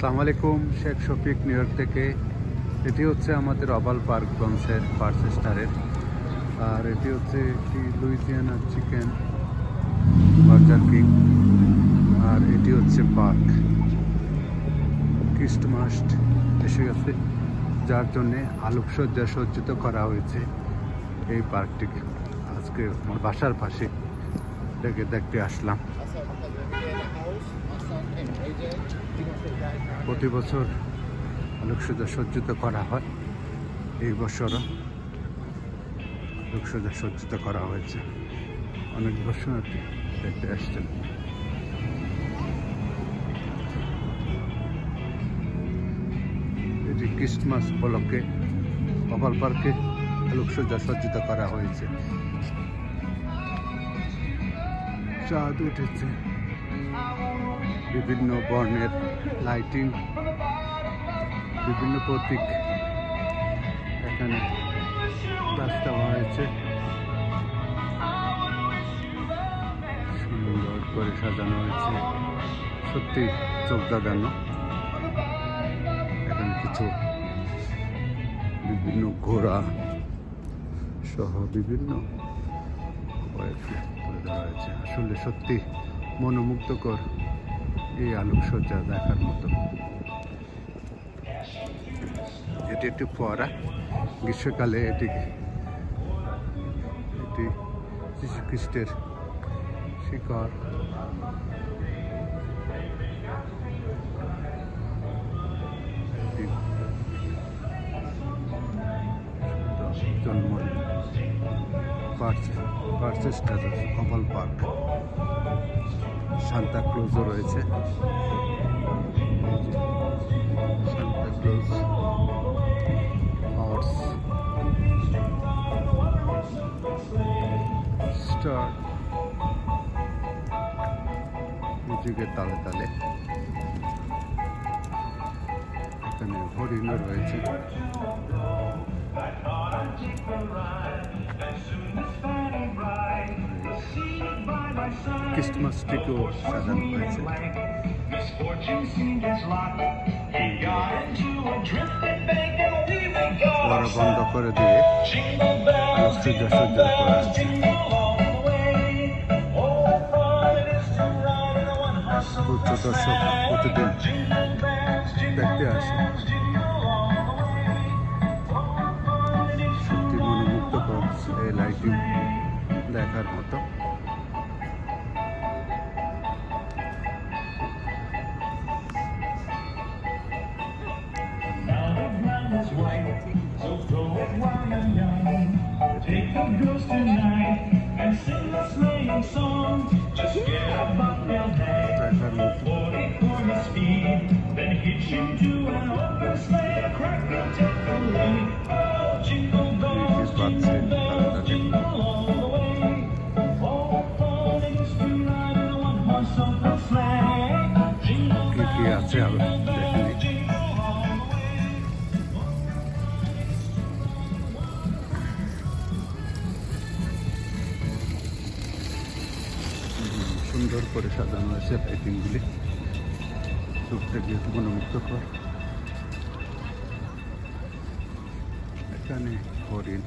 আসসালামু আলাইকুম, Sheikh Shafiq new York থেকে। এটি হচ্ছে আমাদের ওভাল পার্ক ব্রঞ্জের ফার্স্ট স্টারের, আর এটি হচ্ছে একটি লুইজিয়ানা চিকেন বার্গার কিং, আর এটি হচ্ছে পার্ক। ক্রিসমাস এসে গেছে, যার জন্যে আলোকসজ্জা সজ্জিত করা হয়েছে এই পার্কটিকে। আজকে আমার বাসার পাশে দেখতে আসলাম। প্রতি বছর আলোকসজ্জা সজ্জিত করা হয়, এই বছরও আলোকসজ্জা সজ্জিত করা হয়েছে। অনেক দর্শনার্থী দেখতে আসছেন। এটি ক্রিসমাস উপলক্ষে ওভাল পার্কে আলোকসজ্জা সজ্জিত করা হয়েছে। চাঁদ উঠেছে, বিভিন্ন বর্ণের লাইটিং, বিভিন্ন প্রতীক এখানে দেওয়া হয়েছে। সুন্দর করে সাজানো হয়েছে, সত্যি চোখ দাঁড়ানো। এখানে কিছু বিভিন্ন ঘোড়া সহ বিভিন্ন করে দেওয়া হয়েছে। আসলে সত্যি মনোমুগ্ধকর এই আলোকসজ্জা দেখার মতো। এটি একটি ফোয়ারা, গ্রীষ্মকালে এটি যীশু খ্রিস্টের শিকড়। জন্ম পার্চেস্টার ওভাল পার্ক। সান্তা ক্লজও রয়েছে, সান্তা ক্লজ হর্স স্টার মিউজিকের তালে তালে। এখানে হরিণও রয়েছে। ক্রিসমাস ট্রিকেও সাজানো হয়েছে। বড় বন্ধ করে দিয়ে আলোকসজ্জা সজ্জা করা হয়েছে। প্রচুর দর্শক প্রতিদিন দেখতে আসে। সত্যি মনোমুগ্ধকর এই লাইটিং দেখার মতো। Take the girls tonight and sing a sleighing song. Just get up on your head, 40 corner speed, then hitch into an open sleigh, crack the takeaway. Oh, jingle bells, jingle bells, jingle all the way. Oh, fun it is to ride in a one-horse open sleigh. Jingle bells, jingle bells, jingle all the way. সুন্দর করে সাজানো হয়েছে লাইটিংগুলি, চোখ থেকে মনোমুগ্ধকর। এখানে হরিণ,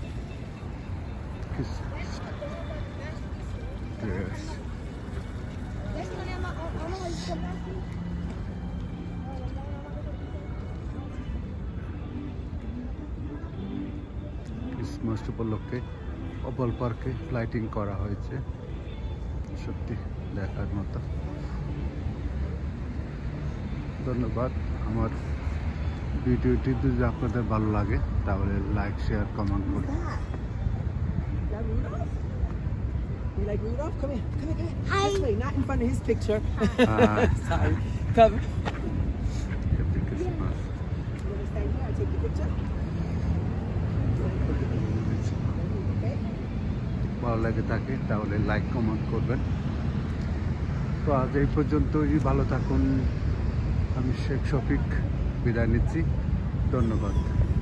Christmas উপলক্ষে ওভাল পার্কে লাইটিং করা হয়েছে। সত্যি দেখার মতো। ধন্যবাদ। আমার ভিডিওটি যদি আপনাদের ভালো লাগে তাহলে লাইক, শেয়ার, কমেন্ট করুন। You like Rudolph? Come here, come here, come here. Hi. This way, not in front of his picture. Sorry. Come. Happy Christmas. You want to stand here? I'll take the picture. Okay. ভালো লাগে থাকে তাহলে like, comment করবেন। তো আজ এই পর্যন্তই। ভালো থাকুন। আমি শেখ শফিক বিদায় নিচ্ছি। ধন্যবাদ।